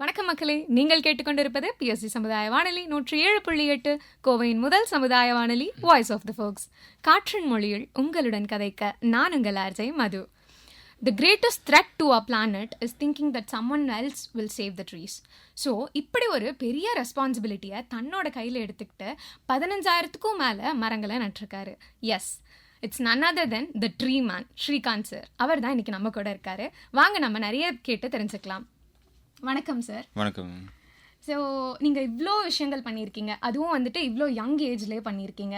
வணக்கம் மக்களே, நீங்கள் கேட்டுக்கொண்டிருப்பது பிஎஸ்சி சமுதாய வானொலி 107.8, கோவையின் முதல் சமுதாய வானொலி வாய்ஸ் ஆஃப் த ஃபோக்ஸ். காற்றின் மொழியில் உங்களுடன் கதைக்க நான் உங்கள் RJ Madhu. The greatest threat to our planet is thinking that someone else will save the trees. So இப்படி ஒரு பெரிய ரெஸ்பான்சிபிலிட்டியை தன்னோட கையில் எடுத்துக்கிட்டு 15,000க்கும் மேலே மரங்களை நட்டிருக்காரு. Yes, it's none other than the tree man, Srikanth sir. அவர் தான் இன்னைக்கு நம்ம கூட இருக்காரு. வாங்க நம்ம நிறைய கேட்டு தெரிஞ்சுக்கலாம். வணக்கம் சார். வணக்கம். ஸோ நீங்கள் இவ்வளோ விஷயங்கள் பண்ணியிருக்கீங்க, அதுவும் வந்துட்டு இவ்வளோ யங் ஏஜ்லேயே பண்ணியிருக்கீங்க.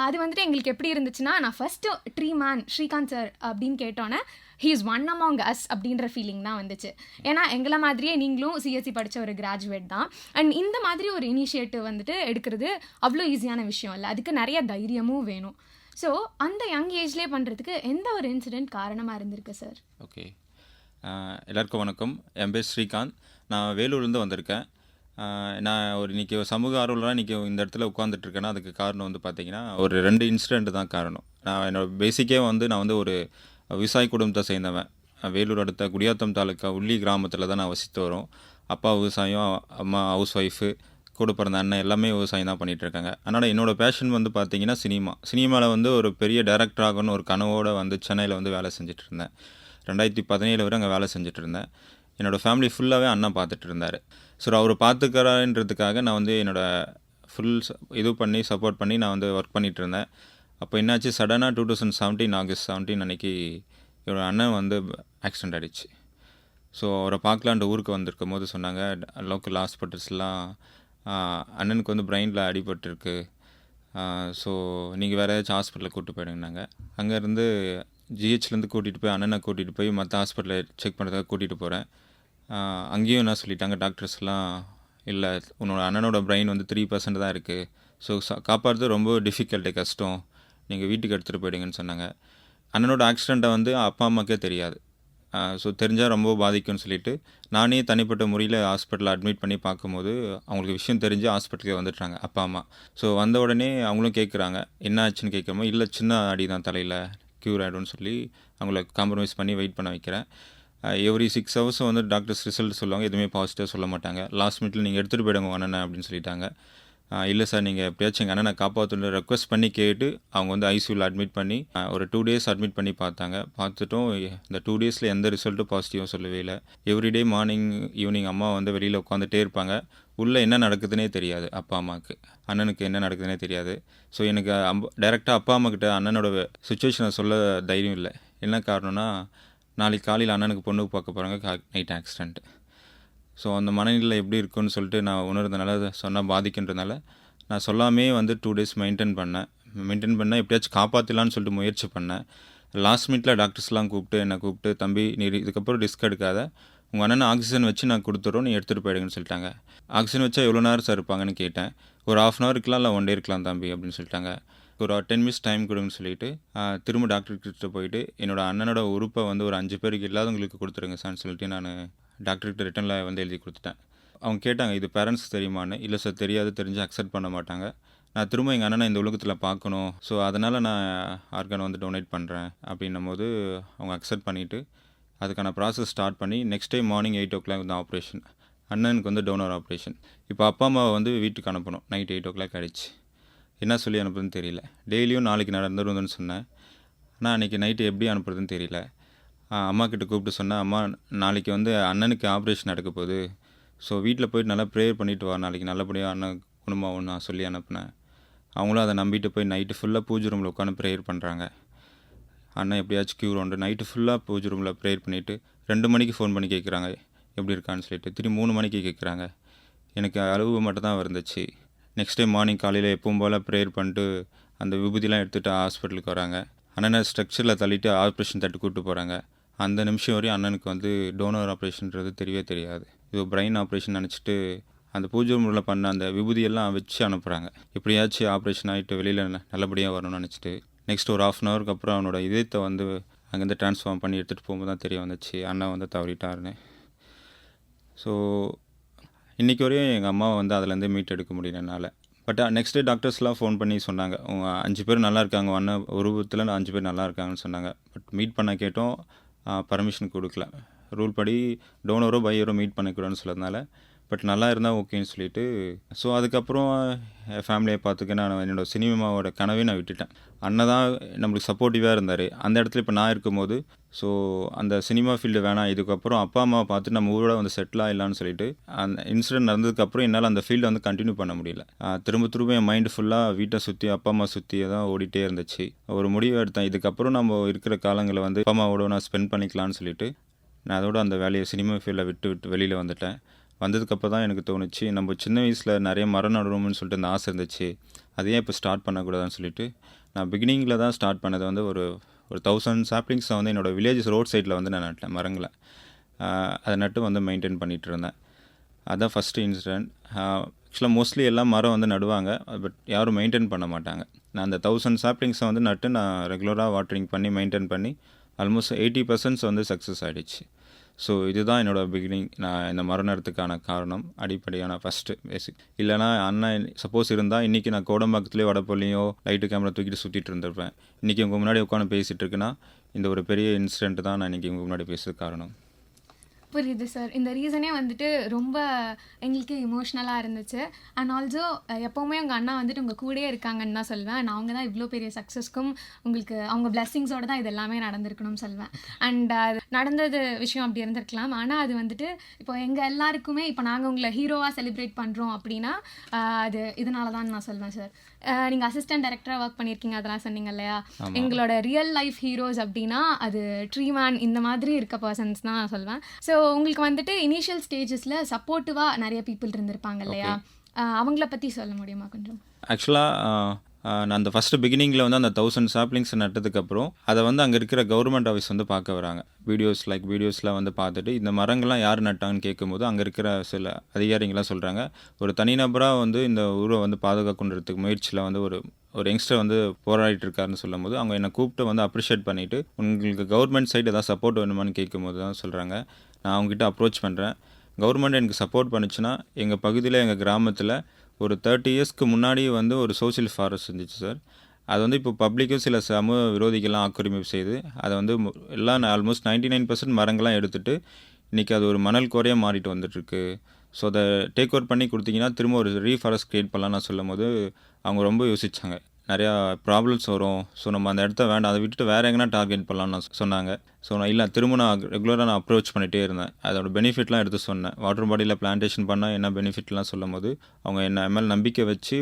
அது வந்துட்டு எங்களுக்கு எப்படி இருந்துச்சுன்னா, நான் first three man Srikanth sir அப்படின்னு கேட்டோன்னே he is one among us அப்படின்ற ஃபீலிங் தான் வந்துச்சு. ஏன்னா எங்களை மாதிரியே நீங்களும் சிஎஸ்சி படித்த ஒரு கிராஜுவேட் தான். அண்ட் இந்த மாதிரி ஒரு இனிஷியேட்டிவ் வந்துட்டு எடுக்கிறது அவ்வளோ ஈஸியான விஷயம் இல்லை, அதுக்கு நிறைய தைரியமும் வேணும். ஸோ அந்த யங் ஏஜ்லேயே பண்ணுறதுக்கு எந்த ஒரு இன்சிடெண்ட் காரணமாக இருந்திருக்கு சார்? ஓகே, எல்லாருக்கும் வணக்கம். என் பேர் ஸ்ரீகாந்த். நான் வேலூர்லேருந்து வந்திருக்கேன். நான் இன்றைக்கி சமூக ஆர்வலராக இன்றைக்கி இந்த இடத்துல உட்காந்துட்ருக்கேன்னா அதுக்கு காரணம் வந்து பார்த்திங்கன்னா ஒரு 2 இன்சிடெண்ட் தான் காரணம். என்னோடய பேசிக்கே நான் ஒரு விவசாய குடும்பத்தை சேர்ந்தவன். வேலூர் அடுத்த குடியாத்தம் தாலுக்கா உள்ளி கிராமத்தில் தான் நான் வசித்து வரோம். அப்பா விவசாயம், அம்மா ஹவுஸ் ஒய்ஃபு, கூட பிறந்த அண்ணன் எல்லாமே விவசாயம் தான் பண்ணிகிட்ருக்காங்க. அதனால் என்னோடய பேஷன் வந்து பார்த்திங்கன்னா சினிமாவில் ஒரு பெரிய டைரக்டர் ஆகணும்னு ஒரு கனவோடு சென்னையில் வேலை செஞ்சுட்டு இருந்தேன். 2017 வரை அங்கே வேலை செஞ்சுட்டு இருந்தேன். என்னோடய ஃபேமிலி ஃபுல்லாகவே அண்ணன் பார்த்துட்டு இருந்தார். ஸோ அவர் பார்த்துக்கிறான்றதுக்காக நான் என்னோடய ஃபுல் இது பண்ணி சப்போர்ட் பண்ணி நான் ஒர்க் பண்ணிகிட்டு இருந்தேன். அப்போ என்னாச்சு, சடனாக 2017 ஆகஸ்ட் 17 அன்றைக்கி என்னோடய அண்ணன் ஆக்சிடெண்ட் ஆகிடுச்சு. ஸோ அவரை பார்க்கலான்ற ஊருக்கு வந்திருக்கும் போது சொன்னாங்க, லோக்கல் ஹாஸ்பிட்டல்ஸ்லாம் அண்ணனுக்கு பிரெயினில் அடிபட்டுருக்கு, ஸோ நீங்கள் வேறு ஏதாச்சும் ஹாஸ்பிட்டலில் கூப்பிட்டு போயிடுங்கன்னாங்க. அங்கேருந்து ஜிஹெச்லேருந்து கூட்டிகிட்டு போய் அண்ணனை கூட்டிகிட்டு போய் மற்ற ஹாஸ்பிட்டலில் செக் பண்ணுறதுக்காக கூட்டிகிட்டு போகிறேன். அங்கேயும் என்ன சொல்லிட்டாங்க டாக்டர்ஸ்லாம், இல்லை உன்னோட அண்ணனோட பிரெயின் 3% தான் இருக்குது, ஸோ காப்பாற்றுறது ரொம்ப டிஃபிகல்ட்டு, கஷ்டம், நீங்கள் வீட்டுக்கு எடுத்துகிட்டு போயிடுங்கன்னு சொன்னாங்க. அண்ணனோட ஆக்சிடெண்ட்டை அப்பா அம்மாக்கே தெரியாது. ஸோ தெரிஞ்சால் ரொம்ப பாதிக்கும்னு சொல்லிவிட்டு நானே தனிப்பட்ட முறையில் ஹாஸ்பிட்டலில் அட்மிட் பண்ணி பார்க்கும்போது அவங்களுக்கு விஷயம் தெரிஞ்சு ஹாஸ்பிட்டலுக்கு வந்துட்டாங்க அப்பா அம்மா. ஸோ வந்த உடனே அவங்களும் கேட்குறாங்க என்ன ஆச்சுன்னு. கேட்காம இல்லை சின்ன அடி தான், தலையில் க்யூர் ஆகிடும்னு சொல்லி அவங்கள காம்ப்ரமைஸ் பண்ணி வெயிட் பண்ண வைக்கிறேன். எவ்ரி 6 ஹவர்ஸ் டாக்டர்ஸ் ரிசல்ட் சொல்லுவாங்க, எதுவுமே பாசிட்டிவாக சொல்ல மாட்டாங்க. லாஸ்ட் மினிட்ல நீங்கள் எடுத்துகிட்டு போயிடுங்க அண்ணனை அப்படின்னு சொல்லிட்டாங்க. இல்லை சார், நீங்கள் எப்படியாச்சும் எங்கள் அண்ணனை காப்பாற்றணும் ரெக்வஸ்ட் பண்ணி கேட்டு அவங்க ஐசியூவில் அட்மிட் பண்ணி ஒரு 2 days அட்மிட் பண்ணி பார்த்துட்டோம். இந்த 2 daysல எந்த ரிசல்ட்டும் பாசிட்டிவாக சொல்லவே இல்லை. எவ்ரிடே மார்னிங் ஈவினிங் அம்மா வெளியில் உட்காந்துட்டே இருப்பாங்க. உள்ளே என்ன நடக்குதுன்னே தெரியாது அப்பா அம்மாவுக்கு, அண்ணனுக்கு என்ன நடக்குதுன்னே தெரியாது. ஸோ எனக்கு டைரெக்டாக அப்பா அம்மாக்கிட்ட அண்ணனோட சுச்சுவேஷனை சொல்ல தைரியம் இல்லை. என்ன காரணம்னா, நாளைக்கு காலையில் அண்ணனுக்கு பொண்ணுக்கு பார்க்க போகிறாங்க, நைட் ஆக்சிடெண்ட். ஸோ அந்த மனநிலை எப்படி இருக்குன்னு சொல்லிட்டு நான் உணர்ந்தனால சொன்னால் பாதிக்கின்றனால நான் சொல்லாமே 2 days மெயின்டைன் பண்ணேன். எப்படியாச்சும் காப்பாற்றலான்னு சொல்லிட்டு முயற்சி பண்ணேன். லாஸ்ட் மினிட்ல டாக்டர்ஸ்லாம் என்னை கூப்பிட்டு தம்பி, நீ இதுக்கப்புறம் ரிஸ்க் எடுக்காத, உங்கள் அண்ணன் ஆக்சிஜன் வச்சு நான் கொடுத்துறோம், நீ எடுத்துகிட்டு போயிடுங்கன்னு சொல்லிட்டாங்க. ஆக்சிஜன் வச்சா எவ்வளோ நேரம் சார் இருப்பாங்கன்னு கேட்டேன். ஒரு 1/2 hour இருக்கலாம், இல்லை 1 day இருக்கலாம் தம்பி அப்படின்னு சொல்லிட்டாங்க. ஒரு 10 minutes டைம் கொடுங்கன்னு சொல்லிட்டு திரும்ப டாக்டர்கிட்ட போயிட்டு என்னோடய அண்ணனோட உறுப்பை ஒரு 5 பேருக்கு இல்லாதவங்களுக்கு கொடுத்துருங்க சார்னு சொல்லிட்டு நான் டாக்டர்கிட்ட ரிட்டனில் எழுதி கொடுத்துட்டேன். அவங்க கேட்டாங்க, இது பேரண்ட்ஸ் தெரியுமான்னு. இல்லை சார் தெரியாது, தெரிஞ்சு அக்செப்ட் பண்ண மாட்டாங்க. நான் திரும்ப எங்கள் அண்ணனை இந்த உலகத்தில் பார்க்கணும், ஸோ அதனால் நான் ஆர்கனை டொனேட் பண்ணுறேன் அப்படின்னும் போது அவங்க அக்செப்ட் பண்ணிவிட்டு அதுக்கான ப்ராசஸ் ஸ்டார்ட் பண்ணி next day morning 8 o'clock operation. அண்ணனுக்கு டோனர் ஆப்ரேஷன். இப்போ அப்பா அம்மாவை வீட்டுக்கு அனுப்பணும். நைட் 8 o'clock ஆகிடுச்சு. என்ன சொல்லி அனுப்புறதுன்னு தெரியல. டெய்லியும் நாளைக்கு நடந்துருந்துன்னு சொன்னேன், ஆனால் அன்றைக்கி நைட்டு எப்படி அனுப்புறதுன்னு தெரியல. அம்மா கிட்ட கூப்பிட்டு சொன்னேன், அம்மா நாளைக்கு அண்ணனுக்கு ஆப்ரேஷன் நடக்க போகுது, ஸோ வீட்டில் போயிட்டு நல்லா ப்ரேயர் பண்ணிவிட்டு வா, நாளைக்கு நல்லபடியாக அண்ணன் குணமாகும்னு நான் சொல்லி அனுப்புனேன். அவங்களும் அதை நம்பிட்டு போய் நைட்டு ஃபுல்லாக பூஜை ரூமில் உட்காந்து ப்ரேயர் பண்ணுறாங்க. அண்ணன் எப்படியாச்சும் க்யூர் உண்டு. நைட்டு ஃபுல்லாக பூஜை ரூமில் ப்ரேயர் பண்ணிவிட்டு 2 மணிக்கு ஃபோன் பண்ணி கேட்குறாங்க எப்படி இருக்கான்னு சொல்லிட்டு. திரும்பி 3 மணிக்கு கேட்குறாங்க. எனக்கு அழுவு மட்டும் தான் வந்துச்சு. நெக்ஸ்ட் டே மார்னிங் காலையில் எப்பவும் போல் ப்ரேயர் பண்ணிட்டு அந்த விபூதிலாம் எடுத்துகிட்டு ஹாஸ்பிட்டலுக்கு வராங்க. அண்ணனை ஸ்ட்ரக்சரில் தள்ளிட்டு ஆப்ரேஷன் தட்டு கூப்பிட்டு போகிறாங்க. அந்த நிமிஷம் வரையும் அண்ணனுக்கு டோனர் ஆப்ரேஷன்றது தெரியவே தெரியாது. இது பிரெயின் ஆப்ரேஷன் நினச்சிட்டு அந்த பூஜை முறையில் பண்ண அந்த விபூதியெல்லாம் வச்சு அனுப்புகிறாங்க. எப்படியாச்சும் ஆப்ரேஷன் ஆகிட்டு வெளியில் நல்லபடியாக வரணும்னு நினச்சிட்டு நெக்ஸ்ட் ஒரு 1/2 hour அப்புறம் அவனோட இதயத்தை அங்கேருந்து ட்ரான்ஸ்ஃபார்ம் பண்ணி எடுத்துகிட்டு போகும்போது தான் தெரிய வந்துச்சு அண்ணன் தவறிட்டாருன்னு. ஸோ இன்றைக்கி வரையும் எங்கள் அம்மாவை அதுலேருந்து மீட் எடுக்க முடியல என்னால். பட் நெக்ஸ்ட் டே டாக்டர்ஸ்லாம் ஃபோன் பண்ணி சொன்னாங்க, அவங்க 5 பேர் நல்லா இருக்காங்க, அண்ணன் உருவத்தில் 5 பேர் நல்லா இருக்காங்கன்னு சொன்னாங்க. பட் மீட் பண்ண கேட்டோம், பர்மிஷன் கொடுக்கல. ரூல் படி டோனரோ பையரோ மீட் பண்ணக்கூடாதுன்னு சொன்னதுனால பட் நல்லா இருந்தால் ஓகேன்னு சொல்லிட்டு ஸோ அதுக்கப்புறம் என் ஃபேமிலியை பார்த்துக்க நான் என்னோடய சினிமாவோட கனவே நான் விட்டுட்டேன். அண்ணன் தான் நம்மளுக்கு சப்போர்ட்டிவாக இருந்தார். அந்த இடத்துல இப்போ நான் இருக்கும்போது ஸோ அந்த சினிமா ஃபீல்டு வேணாம், இதுக்கப்புறம் அப்பா அம்மாவை பார்த்து நம்ம ஊரோட வந்து செட்டில் ஆகிடலான்னு சொல்லிட்டு அந்த இன்சிடென்ட் நடந்ததுக்கப்புறம் என்னால் அந்த ஃபீல்டை வந்து கண்டினியூ பண்ண முடியல. திரும்ப என் மைண்டு ஃபுல்லாக வீட்டை சுற்றி அப்பா அம்மா சுற்றியே தான் ஓடிட்டே இருந்துச்சு. ஒரு முடிவு எடுத்தேன், இதுக்கப்புறம் நம்ம இருக்கிற காலங்களை வந்து அப்பா அம்மாவோட நான் ஸ்பெண்ட் பண்ணிக்கலான்னு சொல்லிட்டு நான் அதோட அந்த வேலையை சினிமா ஃபீல்டை விட்டு வெளியில் வந்துட்டேன். வந்ததுக்கப்புறம் தான் எனக்கு தோணுச்சு, நம்ம சின்ன வயசில் நிறைய மரம் நடுவோம்னு சொல்லிட்டு அந்த ஆசை இருந்துச்சு, அதையே இப்போ ஸ்டார்ட் பண்ணக்கூடாதுன்னு சொல்லிட்டு நான் பிகினிங்கில் தான் ஸ்டார்ட் பண்ணது வந்து ஒரு 1000 சாப்ளிங்ஸை வந்து என்னோடய வில்லேஜஸ் ரோட் சைடில் வந்து நான் நட்டேன் மரங்களை. அதை நட்டு வந்து மெயின்டைன் பண்ணிகிட்டு இருந்தேன். அதுதான் ஃபஸ்ட்டு இன்சிடென்ட். ஆக்சுவலாக மோஸ்ட்லி எல்லாம் மரம் வந்து நடுவாங்க, பட் யாரும் மெயின்டைன் பண்ண மாட்டாங்க. நான் அந்த 1000 சாப்ளிங்ஸை வந்து நட்டு நான் ரெகுலராக வாட்டரிங் பண்ணி மெயின்டைன் பண்ணி ஆல்மோஸ்ட் 80% வந்து சக்ஸஸ் ஆகிடுச்சு. ஸோ இதுதான் என்னோடய பிகினிங். நான் இந்த மரம் நடுறதுக்கான காரணம் அடிப்படையான ஃபஸ்ட்டு பேசிக். இல்லைனா அண்ணன் சப்போஸ் இருந்தால் இன்றைக்கி நான் கோடம்பாக்கத்துலேயோ வடப்பள்ளியோ லைட்டு கேமரா தூக்கிட்டு சுற்றிட்டு இருந்திருப்பேன். இன்றைக்கி உங்கள் முன்னாடி உட்காந்து பேசிகிட்டு இருக்குன்னா இந்த ஒரு பெரிய இன்சிடென்ட் தான் நான் இன்றைக்கி உங்கள் முன்னாடி பேசுறதுக்கு காரணம். புரியுது சார். இந்த ரீசனே வந்துட்டு ரொம்ப எங்களுக்கு இமோஷ்னலாக இருந்துச்சு. அண்ட் ஆல்சோ எப்போவுமே உங்கள் அண்ணா வந்துட்டு உங்கள் கூடயே இருக்காங்கன்னு தான் சொல்வேன். நான் அவங்க தான் இவ்வளோ பெரிய சக்ஸஸ்க்கும் உங்களுக்கு அவங்க பிளெஸ்ஸிங்ஸோடு தான் இது எல்லாமே நடந்திருக்கணும்னு சொல்வேன். அண்ட் அது நடந்தது விஷயம் அப்படி இருந்திருக்கலாம். ஆனால் அது வந்துட்டு இப்போ எங்கள் எல்லாருக்குமே இப்போ நாங்கள் உங்களை ஹீரோவாக செலிப்ரேட் பண்ணுறோம் அப்படின்னா அது இதனால தான் நான் சொல்வேன் சார். நீங்கள் அசிஸ்டன்ட் டைரக்டராக ஒர்க் பண்ணியிருக்கீங்க, அதெல்லாம் சொன்னீங்க இல்லையா? எங்களோட ரியல் லைஃப் ஹீரோஸ் அப்படின்னா அது ட்ரீமேன் இந்த மாதிரி இருக்க பர்சன்ஸ் தான் நான் சொல்வேன். ஸோ உங்களுக்கு வந்துட்டு இனிஷியல் ஸ்டேஜஸில் சப்போர்ட்டிவாக நிறைய பீப்புள் இருந்திருப்பாங்க இல்லையா? அவங்கள பற்றி சொல்ல முடியுமா கொஞ்சம்? ஆக்சுவலாக நான் அந்த ஃபஸ்ட்டு பிகினிங்கில் வந்து அந்த 1000 சாப்ளிங்ஸ் நட்டதுக்கப்புறம் அதை வந்து அங்கே இருக்கிற கவர்மெண்ட் ஆஃபீஸ் வந்து பார்க்க வராங்க. வீடியோஸ்லாம் வந்து பார்த்துட்டு இந்த மரங்கள்லாம் யார் நட்டாங்கன்னு கேட்கும்போது அங்கே இருக்கிற சில அதிகாரிகள்லாம் சொல்கிறாங்க, ஒரு தனிநபராக வந்து இந்த ஊரை வந்து பாதுகாக்கணுன்றதுக்கு முயற்சியில் வந்து ஒரு யங்ஸ்டர் வந்து போராடிட்டு இருக்காருன்னு சொல்லும் போது அவங்க என்னை கூப்பிட்டு வந்து அப்ரிஷியேட் பண்ணிவிட்டு உங்களுக்கு கவர்மெண்ட் சைடு ஏதாவது சப்போர்ட் வேணுமான்னு கேட்கும்போது தான் சொல்கிறாங்க. நான் அவங்ககிட்ட அப்ரோச் பண்ணுறேன். கவர்மெண்ட் எனக்கு சப்போர்ட் பண்ணிச்சுன்னா எங்கள் பகுதியில் எங்கள் கிராமத்தில் ஒரு 30 இயர்ஸ்க்கு முன்னாடி வந்து ஒரு சோஷியல் ஃபாரஸ்ட் இருந்துச்சு சார். அது வந்து இப்போ பப்ளிக்கும் சில சமூக விரோதிகள்லாம் ஆக்கிரமிப்பு செய்து அதை வந்து எல்லாம் ஆல்மோஸ்ட் 99% மரங்கள்லாம் எடுத்துகிட்டு இன்றைக்கி அது ஒரு மணல் குறையாக மாறிட்டு வந்துட்டுருக்கு. ஸோ அதை டேக் ஓவர் பண்ணி கொடுத்தீங்கன்னா திரும்ப ஒரு ரீஃபாரஸ்ட் க்ரியேட் பண்ணலாம் நான் சொல்லும் போது அவங்க ரொம்ப யோசித்தாங்க. நிறையா ப்ராப்ளம்ஸ் வரும், ஸோ நம்ம அந்த இடத்த வேண்டாம், அதை விட்டுட்டு வேறு எங்கன்னா டார்கெட் பண்ணலாம்னு சொன்னாங்க. ஸோ நான் இல்லை, திரும்ப நான் ரெகுலராக நான் அப்ரோச் பண்ணிகிட்டே இருந்தேன். அதோட பெனிஃபிட்லாம் எடுத்து சொன்னேன். வாட்டர் பாடியில் பிளான்டேஷன் பண்ணால் என்ன பெனிஃபிட்லாம் சொல்லும் போது அவங்க என்ன மேல் நம்பிக்கை வச்சு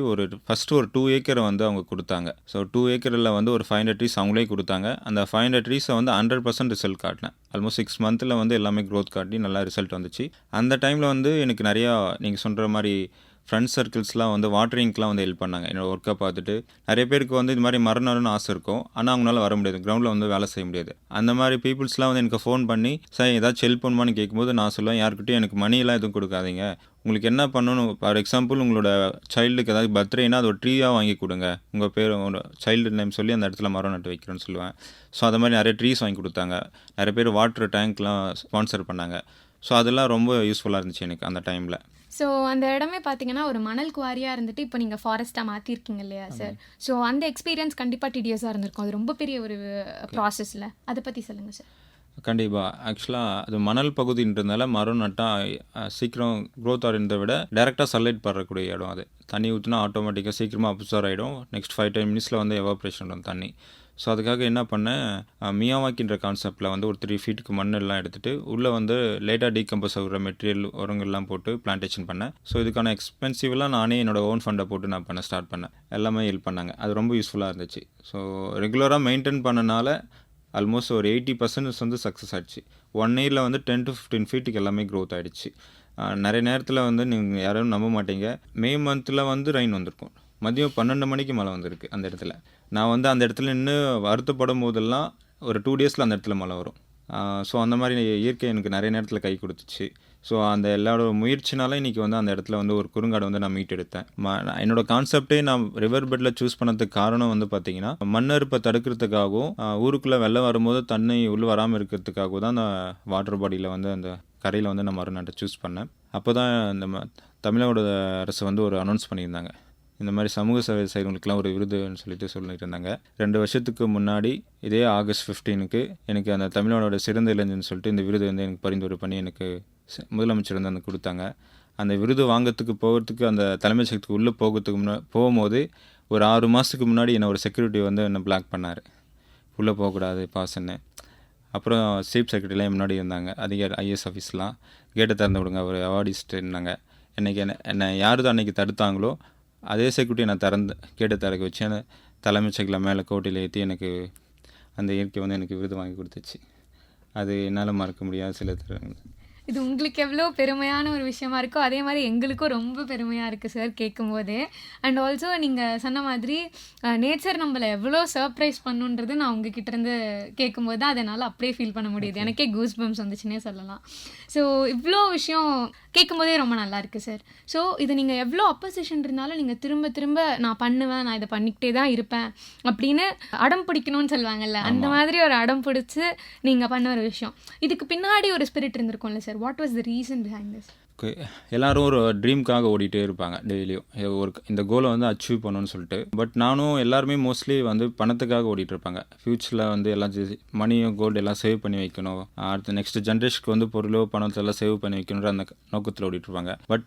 ஃபஸ்ட்டு ஒரு 2 ஏக்கரை வந்து அவங்க கொடுத்தாங்க. ஸோ 2 ஏக்கரில் வந்து ஒரு 500 ட்ரீஸ் அவங்களே கொடுத்தாங்க. அந்த 500 ட்ரீஸை வந்து 100% ரிசல்ட் காட்டினேன். ஆல்மோஸ்ட் 6 மந்தில் வந்து எல்லாமே க்ரோத் காட்டி நல்லா ரிசல்ட் வந்துச்சு. அந்த டைமில் வந்து எனக்கு நிறையா நீங்கள் சொல்கிற மாதிரி ஃப்ரெண்ட்ஸ் சர்க்கிள்ஸ்லாம் வந்து வாட்டரிங்க்கெலாம் வந்து ஹெல்ப் பண்ணாங்க. என்னோடய ஒர்க்கை பார்த்துட்டு நிறைய பேருக்கு வந்து இது மாதிரி மரம் நடணும்னு ஆசை இருக்கும், ஆனால் அவங்களால வர முடியாது, கிரவுண்டில் வந்து வேலை செய்ய முடியாது. அந்த மாதிரி பீப்புள்ஸ்லாம் வந்து எனக்கு ஃபோன் பண்ணி சார் ஏதாச்சும் ஹெல்ப் பண்ணுமான்னு கேட்கும்போது நான் சொல்லுவேன், யாருக்கிட்டையும் எனக்கு மணியெல்லாம் எதுவும் கொடுக்காதீங்க, உங்களுக்கு என்ன பண்ணணும், ஃபார் எக்ஸாம்பிள் உங்களோட சைல்டுக்கு ஏதாவது பர்த்டேனா அது ஒரு ட்ரீயாக வாங்கி கொடுங்க, உங்கள் பேர் உங்களோட சைல்டு நேம் சொல்லி அந்த இடத்துல மரம் நட்டு வைக்கிறேன்னு சொல்லுவேன். ஸோ அது மாதிரி நிறைய ட்ரீஸ் வாங்கி கொடுத்தாங்க. நிறைய பேர் வாட்டர் டேங்க்லாம் ஸ்பான்சர் பண்ணாங்க. ஸோ அதெல்லாம் ரொம்ப யூஸ்ஃபுல்லாக இருந்துச்சு எனக்கு அந்த டைமில். ஸோ அந்த இடமே பார்த்தீங்கன்னா ஒரு மணல் குவாரியாக இருந்துட்டு இப்போ நீங்கள் ஃபாரஸ்ட்டாக மாற்றிருக்கீங்க இல்லையா சார்? ஸோ அந்த எக்ஸ்பீரியன்ஸ் கண்டிப்பாக டிடிஎஸாக இருந்திருக்கும். அது ரொம்ப பெரிய ஒரு ப்ராசஸில், அதை பற்றி சொல்லுங்கள் சார். கண்டிப்பாக. ஆக்சுவலாக அது மணல் பகுதின்றதுனால மரம் நட்டால் சீக்கிரம் க்ரோத் ஆகிறத விட டேரெக்டாக சன்லைட் படுறக்கூடிய இடம். அது தண்ணி ஊற்றினா ஆட்டோமேட்டிக்காக சீக்கிரமாக அப்சர்வ் ஆகிடும். நெக்ஸ்ட் 5-10 மினிட்ஸில் வந்து எவாப்ரேஷன் வரும் தண்ணி. ஸோ அதுக்காக என்ன பண்ணேன், மியாவாக்கின்ற கான்செப்டில் வந்து ஒரு 3 ஃபீட்டுக்கு மண்ணெல்லாம் எடுத்துகிட்டு உள்ளே வந்து லேட்டாக டீகம்போஸ் ஆகிற மெட்டீரியல் உரங்கள்லாம் போட்டு பிளான்டேஷன் பண்ணேன். ஸோ இதுக்கான எக்ஸ்பென்சிவ்லாம் நானே என்னோடய ஓன் ஃபண்டை போட்டு நான் பண்ண ஸ்டார்ட் பண்ணேன். எல்லாமே ஹெல்ப் பண்ணாங்க. அது ரொம்ப யூஸ்ஃபுல்லாக இருந்துச்சு. ஸோ ரெகுலராக மெயின்டைன் பண்ணனால ஆல்மோஸ்ட் ஒரு 80% வந்து சக்ஸஸ் ஆகிடுச்சு. 1 இயரில் வந்து 10 to 15 ஃபீட்டுக்கு எல்லாமே க்ரோத் ஆகிடுச்சு. நிறைய நேரத்தில் வந்து நீங்கள் யாரும் நம்ப மாட்டீங்க, மே மந்தில் வந்து ரெயின் வந்திருக்கும், மதியம் 12 மணிக்கு மழை வந்திருக்கு அந்த இடத்துல. நான் வந்து அந்த இடத்துல நின்று வருத்தப்படும் போதெல்லாம் ஒரு 2 டேஸில் அந்த இடத்துல மழை வரும். ஸோ அந்த மாதிரி இயற்கை எனக்கு நிறைய நேரத்தில் கை கொடுத்துச்சு. ஸோ அந்த எல்லாரோட முயற்சினால இன்றைக்கி வந்து அந்த இடத்துல வந்து ஒரு குறுங்காடு வந்து நான் மீட்டெடுத்தேன். என்னோடய கான்செப்டே நான் ரிவர் பெட்டில் சூஸ் பண்ணதுக்கு காரணம் வந்து பார்த்திங்கன்னா மண்ணறுப்பை தடுக்கிறதுக்காகவும் ஊருக்குள்ளே வெள்ளம் வரும்போது தண்ணி உள்ளே வராமல் இருக்கிறதுக்காகவும் தான் அந்த வாட்டர் பாடியில் வந்து அந்த கரையில் வந்து நான் மரம் நட்டை சூஸ் பண்ணேன். அப்போ தான் இந்த தமிழோட அரசு வந்து ஒரு அனௌன்ஸ் பண்ணியிருந்தாங்க, இந்த மாதிரி சமூக சேவை செய்கிறவங்களுக்குலாம் ஒரு விருதுன்னு சொல்லிட்டு சொல்லிட்டு இருந்தாங்க. 2 வருஷத்துக்கு முன்னாடி இதே ஆகஸ்ட் 15க்கு எனக்கு அந்த தமிழ்நாடோட சிறந்த இளைஞன்னு சொல்லிட்டு இந்த விருது வந்து எனக்கு பரிந்துரை பண்ணி எனக்கு முதலமைச்சர் வந்து அந்த கொடுத்தாங்க. அந்த விருது வாங்கிறதுக்கு போகிறதுக்கு அந்த தலைமைச் செயலகத்துக்கு உள்ளே போகும்போது ஒரு 6 மாதத்துக்கு முன்னாடி என்னை ஒரு செக்யூரிட்டி வந்து என்னை பிளாக் பண்ணார். உள்ளே போகக்கூடாது பாஸ்ன்னு. அப்புறம் சீஃப் செக்ரட்டரிலாம் முன்னாடி இருந்தாங்க, அதிகாரி ஐஏஎஸ் ஆஃபீஸ்லாம். கேட்டை திறந்து விடுங்க, ஒரு அவார்டிஸ்ட்டுன்னாங்க. என்னை யார் தான் அன்றைக்கி தடுத்தாங்களோ அதே செக்யூரிட்டி நான் கேட்டை திறக்க வச்சு அந்த தலைமைச் செயலகம் மேலே கோட்டையில் ஏற்றி எனக்கு அந்த இயற்கை வந்து எனக்கு விருது வாங்கி கொடுத்துச்சு. அது என்னால் மறக்க முடியாத சில தருணங்கள். இது உங்களுக்கு எவ்வளோ பெருமையான ஒரு விஷயமா இருக்கோ அதே மாதிரி எங்களுக்கும் ரொம்ப பெருமையாக இருக்குது சார் கேட்கும்போது. அண்ட் ஆல்சோ நீங்கள் சொன்ன மாதிரி நேச்சர் நம்மளை எவ்வளோ சர்ப்ரைஸ் பண்ணுன்றது நான் உங்ககிட்டேருந்து கேட்கும்போது தான் அதனால் அப்படியே ஃபீல் பண்ண முடியுது. எனக்கே கூஸ் பம்ப்ஸ் வந்துச்சுன்னே சொல்லலாம். ஸோ இவ்வளோ விஷயம் கேட்கும்போதே ரொம்ப நல்லா இருக்குது சார். ஸோ இது நீங்கள் எவ்வளோ அப்போசிஷன் இருந்தாலும் நீங்கள் திரும்ப திரும்ப நான் பண்ணுவேன், நான் இதை பண்ணிக்கிட்டே தான் இருப்பேன் அப்படின்னு அடம் பிடிக்கணும்னு சொல்லுவாங்கல்ல, அந்த மாதிரி ஒரு அடம் பிடிச்சி நீங்கள் பண்ண ஒரு விஷயம். இதுக்கு பின்னாடி ஒரு ஸ்பிரிட் இருந்திருக்கும்ல sir. What was the reason behind this? எல்லோரும் ஒரு ட்ரீம்க்காக ஓடிட்டே இருப்பாங்க டெய்லியும், இந்த கோலை வந்து அச்சீவ் பண்ணணும்னு சொல்லிட்டு. பட் நானும் எல்லாருமே மோஸ்ட்லி வந்து பணத்துக்காக ஓடிட்டு இருப்பாங்க. ஃப்யூச்சரில் வந்து எல்லாம் மணியும் கோல்டு எல்லாம் சேவ் பண்ணி வைக்கணும், அடுத்த நெக்ஸ்ட் ஜென்ரேஷனுக்கு வந்து பொருளோ பணத்தெல்லாம் சேவ் பண்ணி வைக்கணுன்ற அந்த நோக்கத்தில் ஓடிட்டு இருப்பாங்க. பட்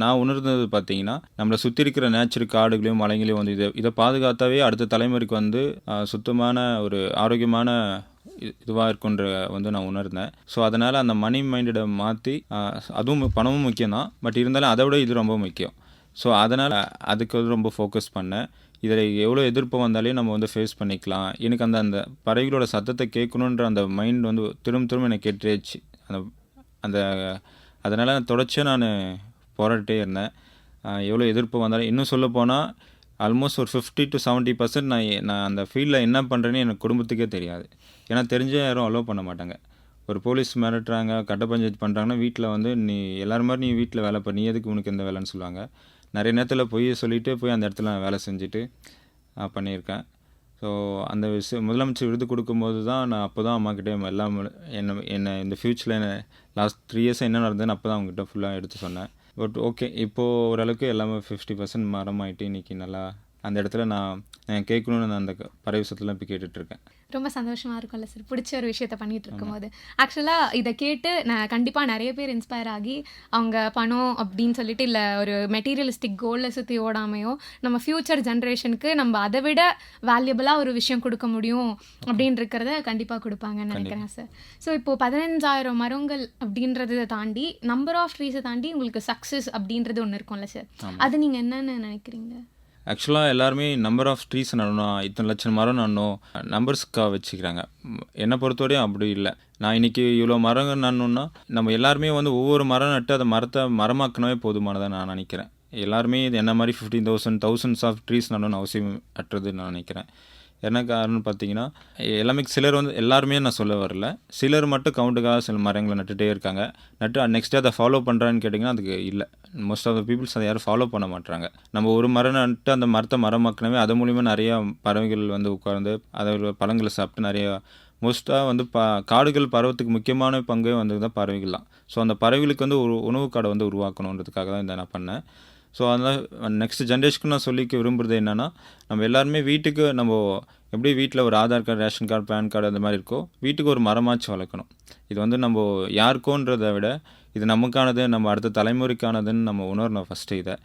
நான் உணர்ந்தது பார்த்தீங்கன்னா, நம்மளை சுற்றி இருக்கிற நேச்சர், காடுகளையும் மலைகளையும் வந்து இதை பாதுகாத்தாவே அடுத்த தலைமுறைக்கு வந்து சுத்தமான ஒரு ஆரோக்கியமான இதுவாக இருக்குன்ற வந்து நான் உணர்ந்தேன். ஸோ அதனால் அந்த மணி மைண்டை மாற்றி, அதுவும் பணமும் முக்கியம் தான், பட் இருந்தாலும் அதை விட இது ரொம்ப முக்கியம். ஸோ அதனால் அதுக்கு வந்து ரொம்ப ஃபோக்கஸ் பண்ணேன். இதில் எவ்வளோ எதிர்ப்பு வந்தாலே நம்ம வந்து ஃபேஸ் பண்ணிக்கலாம். எனக்கு அந்த பறவைகளோட சத்தத்தை கேட்கணுன்ற அந்த மைண்ட் வந்து திரும்ப எனக்கு கேட்டுருச்சு. அந்த அதனால் தொடர்ச்சியாக நான் போராட்டே இருந்தேன். எவ்வளோ எதிர்ப்பு வந்தாலும், இன்னும் சொல்ல போனால் ஆல்மோஸ்ட் ஒரு 50 to 70% நான் அந்த ஃபீல்டில் என்ன பண்ணுறேன்னு எனக்கு குடும்பத்துக்கே தெரியாது. ஏன்னா தெரிஞ்ச யாரும் அலோவ் பண்ண மாட்டாங்க. ஒரு போலீஸ் மிரட்டுறாங்க, கட்ட பஞ்சாயத்து பண்ணுறாங்கன்னா வீட்டில் வந்து நீ எல்லாரும் மாதிரி நீ வீட்டில் வேலை பண்ணி எதுக்கு உனக்கு எந்த வேலைன்னு சொல்லுவாங்க. நிறைய நேரத்தில் சொல்லிவிட்டு போய் அந்த இடத்துல நான் வேலை செஞ்சுட்டு பண்ணியிருக்கேன். ஸோ அந்த முதலமைச்சர் விருது கொடுக்கும்போது தான் நான் அப்போ தான் அம்மாக்கிட்டே எல்லாம் என்ன இந்த ஃப்யூச்சரில் லாஸ்ட் 3 years என்ன நடந்ததுன்னு அப்போ தான் அவங்ககிட்ட ஃபுல்லாக எடுத்து சொன்னேன். பட் ஓகே, இப்போது ஓரளவுக்கு எல்லாமே 50% மரமாயிட்டு இன்றைக்கி நல்லா அந்த இடத்துல நான் கேட்கணுன்னு அந்த பறவை விஷயத்துலாம் இப்போ கேட்டுட்ருக்கேன். ரொம்ப சந்தோஷமாக இருக்கும்ல சார், பிடிச்ச ஒரு விஷயத்த பண்ணிகிட்டு இருக்கும்போது. ஆக்சுவலாக இதை கேட்டு நான் கண்டிப்பாக நிறைய பேர் இன்ஸ்பயர் ஆகி அவங்க பணம் அப்படின்னு சொல்லிட்டு இல்லை ஒரு மெட்டீரியலிஸ்டிக் கோலில் சுற்றி ஓடாமையோ நம்ம ஃப்யூச்சர் ஜென்ரேஷனுக்கு நம்ம அதை விட வேல்யூபிளாக ஒரு விஷயம் கொடுக்க முடியும் அப்படின்னு இருக்கிறத கண்டிப்பாக கொடுப்பாங்கன்னு நினைக்கிறேன் சார். ஸோ இப்போது 15,000 மரங்கள் அப்படின்றத தாண்டி நம்பர் ஆஃப் ட்ரீஸை தாண்டி உங்களுக்கு சக்ஸஸ் அப்படின்றது ஒன்று இருக்கும்ல சார், அது நீங்கள் என்னென்னு நினைக்கிறீங்க? ஆக்சுவலாக எல்லாருமே நம்பர் ஆஃப் ட்ரீஸ் நடணும், இத்தனை லட்சம் மரம் நடணும், நம்பர்ஸ்க்காக வச்சுக்கிறாங்க. என்னை பொறுத்தவரையும் அப்படி இல்லை. நான் இன்றைக்கி இவ்வளோ மரங்கள் நடணுன்னா நம்ம எல்லாருமே வந்து ஒவ்வொரு மரம் நட்டு அதை மரமாக்கணவே போதுமானதாக நான் நினைக்கிறேன். எல்லாருமே இது என்ன மாதிரி 15,000 thousands ஆஃப் ட்ரீஸ் நடணும்னு அவசியம் அற்றது நான் நினைக்கிறேன். என்ன காரணம்னு பார்த்தீங்கன்னா, எல்லாமே சிலர் வந்து எல்லாருமே நான் சொல்ல வரல, சிலர் மட்டும் கவுண்ட்டுக்காக சில மரங்களை நட்டுகிட்டே இருக்காங்க. நெக்ஸ்ட்டு அதை ஃபாலோ பண்ணுறான்னு கேட்டிங்கன்னா அதுக்கு இல்லை. மோஸ்ட் ஆஃப் த பீப்புள்ஸ் அதை யாரும் ஃபாலோ பண்ண மாட்டாங்க. நம்ம ஒரு மரம் நட்டு அந்த மரத்தை மரமாக்கினவே அது மூலிமா நிறையா பறவைகள் வந்து உட்கார்ந்து அதோட பழங்களை சாப்பிட்டு நிறையா மோஸ்ட்டாக வந்து காடுகள் பறவைக்கு முக்கியமான பங்கே வந்து தான் பறவைகள் தான். ஸோ அந்த பறவைகளுக்கு வந்து ஒரு உணவு காடை வந்து உருவாக்கணுன்றதுக்காக தான் இதை நான் பண்ணேன். ஸோ அதனால் நெக்ஸ்ட் ஜென்ரேஷனுக்கு நான் சொல்லிக்க விரும்புகிறது என்னென்னா, நம்ம எல்லாருமே வீட்டுக்கு நம்ம எப்படி வீட்டில் ஒரு Aadhaar card, ration card, PAN card அந்த மாதிரி இருக்கோ, வீட்டுக்கு ஒரு மரமாச்சு வளர்க்கணும். இது வந்து நம்ம யாருக்கோன்றதை விட இது நமக்கானது, நம்ம அடுத்த தலைமுறைக்கானதுன்னு நம்ம உணரணும். ஃபஸ்ட்டு இதை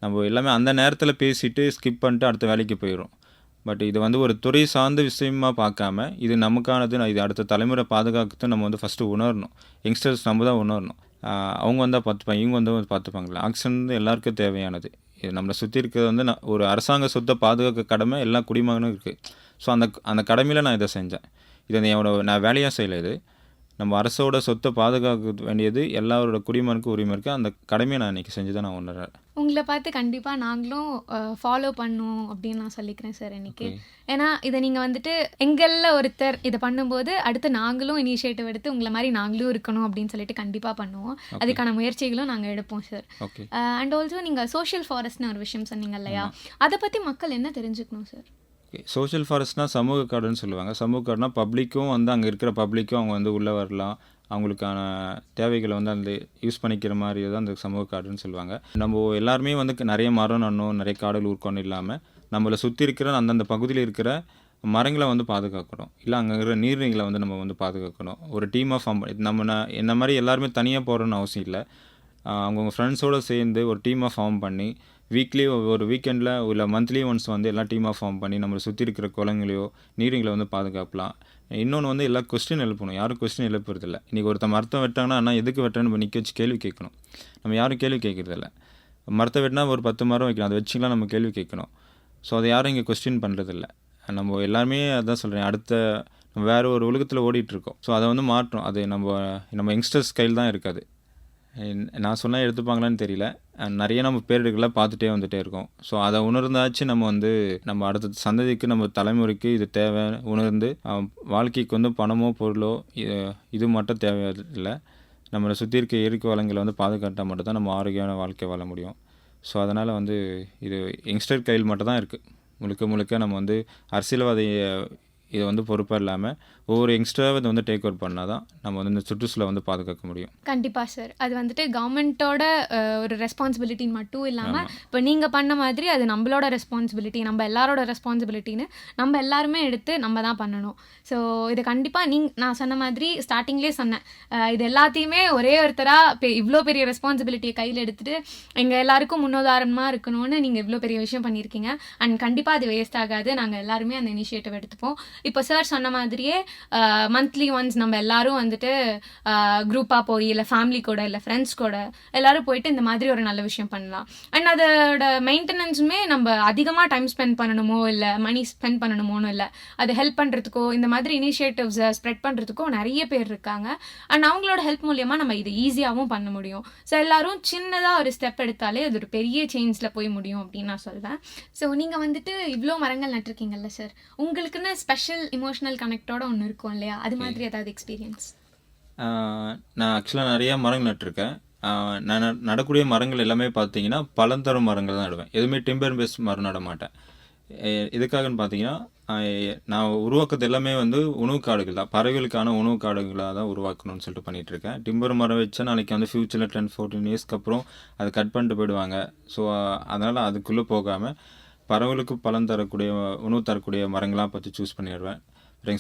நம்ம எல்லாமே அந்த நேரத்தில் பேசிவிட்டு ஸ்கிப் பண்ணிட்டு அடுத்த வேலைக்கு போயிடும். பட் இது வந்து ஒரு துறை சார்ந்த விஷயமா பார்க்காம இது நமக்கானது, இது அடுத்த தலைமுறை பாதுகாக்கிறது நம்ம வந்து ஃபஸ்ட்டு உணரணும். யங்ஸ்டர்ஸ் நம்ம தான் உணரணும். அவங்க வந்தால் பார்த்துப்பாங்க, இவங்க வந்து பார்த்துப்பாங்களே. ஆக்சிஜன் வந்து எல்லாருக்கும் தேவையானது. இது நம்மளை சுற்றி இருக்கிறது வந்து ஒரு அரசாங்க சொத்தை பாதுகாக்க கடமை எல்லா குடிமகனும் இருக்குது. ஸோ அந்த கடமையில் நான் இதை செஞ்சேன். இதை நான் வேலையாக செய்யலை. இது நம்ம அரசோட சொத்தை பாதுகாக்க வேண்டியது எல்லாரோட குடிமகனுக்கும் உரிமை இருக்குது. அந்த கடமையை நான் இன்றைக்கி செஞ்சு தான் நான் உணர்றேன். உங்களை பார்த்து கண்டிப்பாக நாங்களும் ஃபாலோ பண்ணணும் அப்படின்னு நான் சொல்லிக்கிறேன் சார் இன்றைக்கி. ஏன்னா இதை நீங்கள் வந்துட்டு எங்களில் ஒருத்தர் இதை பண்ணும்போது அடுத்து நாங்களும் இனிஷியேட்டிவ் எடுத்து உங்களை மாதிரி நாங்களும் இருக்கணும் அப்படின்னு சொல்லிட்டு கண்டிப்பாக பண்ணுவோம். அதுக்கான முயற்சிகளும் நாங்கள் எடுப்போம் சார். அண்ட் ஆல்சோ நீங்கள் சோஷியல் ஃபாரஸ்ட்னு ஒரு விஷயம் சொன்னீங்க இல்லையா, அதை பற்றி மக்கள் என்ன தெரிஞ்சுக்கணும் சார்? சோஷியல் ஃபாரஸ்ட்னால் சமூக காடுன்னு சொல்லுவாங்க. சமூக காடுனா பப்ளிக்கும் வந்து அங்கே இருக்கிற பப்ளிக்கும் அவங்க வந்து உள்ளே வரலாம், அவங்களுக்கான தேவைகளை வந்து அந்த யூஸ் பண்ணிக்கிற மாதிரி தான் அந்த சமூக காடுன்னு சொல்லுவாங்க. நம்ம எல்லாருமே வந்து நிறைய மரம் நடணும், நிறைய காடுகள் ஊர்க்கணும் இல்லாமல் நம்மளை சுற்றி இருக்கிற அந்தந்த பகுதியில் இருக்கிற மரங்களை வந்து பாதுகாக்கணும். இல்லை அங்கே இருக்கிற நீர்நிலைகளை வந்து நம்ம வந்து பாதுகாக்கணும். ஒரு டீமாக ஃபார்ம் என்ன மாதிரி எல்லாருமே தனியாக போகிறோன்னு அவசியம் இல்லை. அவங்கவுங்க ஃப்ரெண்ட்ஸோடு சேர்ந்து ஒரு டீமாக ஃபார்ம் பண்ணி வீக்லி ஒரு வீக்கெண்டில் இல்லை மந்த்லி ஒன்ஸ் வந்து எல்லா டீமாக ஃபார்ம் பண்ணி நம்மளை சுற்றி இருக்கிற குளங்களையோ நீர்நிலை வந்து பாதுகாக்கலாம். இன்னொன்று வந்து எல்லா கொஸ்டின் எழுப்பணும். யாரும் கொஸ்டின் எழுப்புறதில்ல. இன்றைக்கி ஒருத்தர் மரத்தை வெட்டாங்கன்னா ஆனால் எதுக்கு வெட்டன்னு நம்ம நிற்க வச்சு கேள்வி கேட்கணும். நம்ம யாரும் கேள்வி கேட்குறதில்ல. மரத்தை வெட்டினா ஒரு 10 மரம் வைக்கணும், அதை வச்சுக்கலாம் நம்ம கேள்வி கேட்கணும். ஸோ அதை யாரும் இங்கே கொஸ்டின் பண்ணுறதில்ல. நம்ம எல்லாருமே அதான் சொல்கிறேன், நம்ம வேறு ஒரு உலகத்தில் ஓடிட்டுருக்கோம். ஸோ அதை வந்து மாற்றணும். அது நம்ம யங்ஸ்டர்ஸ் கையில் தான் இருக்காது. நான் சொன்னால் எடுத்துப்பாங்களான்னு தெரியல. நிறைய நம்ம பேரிடர்களை பார்த்துட்டே வந்துகிட்டே இருக்கோம். ஸோ அதை உணர்ந்தாச்சு நம்ம அடுத்த சந்ததிக்கு நம்ம தலைமுறைக்கு இது தேவை உணர்ந்து வாழ்க்கைக்கு வந்து பணமோ பொருளோ இது மட்டும் தேவையில்லை. நம்மளை சுற்றி இருக்க இயற்கை வளங்களை வந்து பாதுகாட்டால் மட்டும்தான் நம்ம ஆரோக்கியமான வாழ்க்கை வாழ முடியும். ஸோ அதனால் வந்து இது யங்ஸ்டர் கையில் மட்டும் தான் இருக்குது. முழுக்க நம்ம வந்து அரசியல்வாதி இதை வந்து பொறுப்பாக இல்லாமல் ஒவ்வொரு யங்ஸ்டராக இதை வந்து டேக் ஓவர் பண்ணால் தான் நம்ம வந்து இந்த சுற்றுச்சூழலை வந்து பாதுகாக்க முடியும். கண்டிப்பாக சார். அது வந்துட்டு கவர்மெண்ட்டோட ஒரு ரெஸ்பான்சிபிலிட்டின்னு மட்டும் இல்லாமல் இப்போ நீங்கள் பண்ண மாதிரி அது நம்மளோட ரெஸ்பான்சிபிலிட்டி, நம்ம எல்லாரோட ரெஸ்பான்சிபிலிட்டின்னு நம்ம எல்லாருமே எடுத்து நம்ம தான் பண்ணணும். ஸோ இது கண்டிப்பாக நான் சொன்ன மாதிரி ஸ்டார்டிங்லேயே சொன்னேன், இது எல்லாத்தையுமே ஒரே ஒருத்தராக இவ்வளோ பெரிய ரெஸ்பான்சிபிலிட்டியை கையில் எடுத்துகிட்டு எங்கள் எல்லாருக்கும் முன்னுதாரணமாக இருக்கணும்னு நீங்கள் இவ்வளோ பெரிய விஷயம் பண்ணியிருக்கீங்க. அண்ட் கண்டிப்பாக அது வேஸ்ட் ஆகாது. நாங்கள் எல்லாருமே அந்த இனிஷியேட்டிவ் எடுத்துப்போம். இப்போ சார் சொன்ன மாதிரியே மந்த்லி ஒன்ஸ் நம்ம எல்லாரும் வந்துட்டு குரூப்பாக போய் இல்லை ஃபேமிலி கூட இல்லை ஃப்ரெண்ட்ஸ் கூட எல்லாரும் போயிட்டு இந்த மாதிரி ஒரு நல்ல விஷயம் பண்ணலாம். அண்ட் அதோட மெயின்டெனன்ஸுமே நம்ம அதிகமாக டைம் ஸ்பெண்ட் பண்ணணுமோ இல்லை மணி ஸ்பெண்ட் பண்ணணுமோன்னு இல்லை, அது ஹெல்ப் பண்ணுறதுக்கோ இந்த மாதிரி இனிஷியேட்டிவ்ஸை ஸ்ப்ரெட் பண்ணுறதுக்கோ நிறைய பேர் இருக்காங்க. அண்ட் அவங்களோட ஹெல்ப் மூலியமாக நம்ம இது ஈஸியாகவும் பண்ண முடியும். ஸோ எல்லாரும் சின்னதாக ஒரு ஸ்டெப் எடுத்தாலே அது ஒரு பெரிய சேஞ்சில் போய் முடியும் அப்படின்னு நான் சொல்வேன். ஸோ நீங்கள் வந்துட்டு இவ்வளோ மரங்கள் நட்டிருக்கீங்கல்ல சார், உங்களுக்குன்னு ஸ்பெஷல் இமோஷனல் கனெக்டோட ஒன்று இருக்கும் இல்லையா, அது மாதிரி ஏதாவது எக்ஸ்பீரியன்ஸ்? நான் ஆக்சுவலாக நிறையா மரங்கள் நட்டிருக்கேன். நான் நடக்கூடிய மரங்கள் எல்லாமே பார்த்தீங்கன்னா பழந்தரும் மரங்கள் தான் நடுவேன். எதுவுமே டிம்பர் பேஸ்ட் மரம் நட மாட்டேன். எதுக்காகன்னு பார்த்தீங்கன்னா நான் உருவாக்குறது எல்லாமே வந்து உணவு காடுகள் தான், பறவைகளுக்கான உணவு காடுகளாக தான் உருவாக்கணும்னு சொல்லிட்டு பண்ணிகிட்ருக்கேன். டிம்பர் மரம் வச்சா நாளைக்கு வந்து ஃப்யூச்சரில் 10-14 இயர்ஸ்க்கு அப்புறம் அதை கட் பண்ணிட்டு போயிடுவாங்க. ஸோ அதனால் அதுக்குள்ளே போகாமல் பறவைகளுக்கு பலன் தரக்கூடிய உணவு தரக்கூடிய மரங்களாக பற்றி சூஸ் பண்ணிடுவேன்.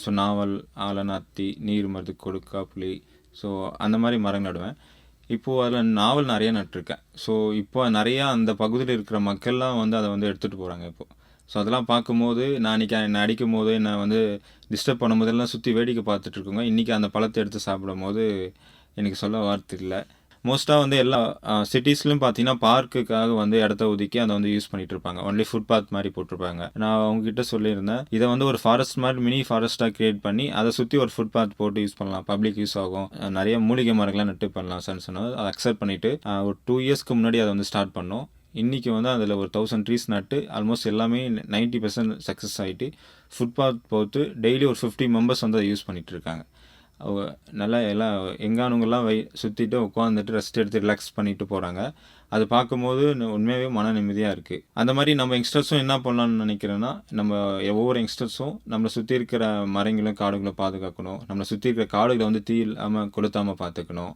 ஸோ நாவல், ஆலநாத்தி, நீர் மருது, கொடுக்கா, புளி, ஸோ அந்த மாதிரி மரங்கள் நடுவேன். இப்போது அதில் நாவல் நிறைய நட்டிருக்கேன். ஸோ இப்போ நிறையா அந்த பகுதியில் இருக்கிற மக்கள்லாம் வந்து அதை வந்து எடுத்துகிட்டு போகிறாங்க இப்போது. ஸோ அதெல்லாம் பார்க்கும்போது நான் இன்றைக்கி என்னை அடிக்கும் போது என்னை வந்து டிஸ்டர்ப் பண்ணும்போதெல்லாம் சுற்றி வேடிக்கை பார்த்துட்ருக்கோங்க. இன்றைக்கி அந்த பழத்தை எடுத்து சாப்பிடும் போது எனக்கு சொல்ல வார்த்தை இல்லை. மோஸ்ட்டாக வந்து எல்லா சிட்டிஸ்லையும் பார்த்தீங்கன்னா பார்க்குக்காக வந்து இடத்த ஒதுக்கி அதை வந்து யூஸ் பண்ணிட்டு இருப்பாங்க. ஒன்லி ஃபுட்பாத் மாதிரி போட்டிருப்பாங்க. நான் அவங்ககிட்ட சொல்லியிருந்தேன், இதை வந்து ஒரு ஃபாரஸ்ட் மாதிரி மினி ஃபாரஸ்ட்டாக கிரியேட் பண்ணி அதை சுற்றி ஒரு ஃபுட்பாத் போட்டு யூஸ் பண்ணலாம், பப்ளிக் யூஸ் ஆகும், நிறைய மூலிகை மரங்கள்லாம் நட்டு பண்ணலாம் சார்னு சொன்னது. அதை அக்செப்ட் பண்ணிவிட்டு ஒரு 2 இயர்ஸ்க்கு முன்னாடி அதை வந்து ஸ்டார்ட் பண்ணோம். இன்றைக்கி வந்து அதில் ஒரு 1000 ட்ரீஸ் நட்டு ஆல்மோஸ்ட் எல்லாமே 90% சக்ஸஸ் ஆகிட்டு ஃபுட்பாத் போட்டு டெய்லி ஒரு 50 மெம்பர்ஸ் வந்து அதை யூஸ் பண்ணிகிட்டு இருக்காங்க. நல்லா எல்லாம் எங்கானவங்கெல்லாம் சுற்றிட்டு உட்காந்துட்டு ரெஸ்ட் எடுத்து ரிலாக்ஸ் பண்ணிட்டு போகிறாங்க. அது பார்க்கும்போது உண்மையாகவே மன நிம்மதியாக இருக்குது. அந்த மாதிரி நம்ம யங்ஸ்டர்ஸும் என்ன பண்ணலான்னு நினைக்கிறேன்னா, நம்ம ஒவ்வொரு யங்ஸ்டர்ஸும் நம்மளை சுற்றி இருக்கிற மரங்களும் காடுகளை பாதுகாக்கணும். நம்மளை சுற்றி இருக்கிற காடுகளை வந்து தீ இல்லாமல் கொளுத்தாமல் பார்த்துக்கணும்.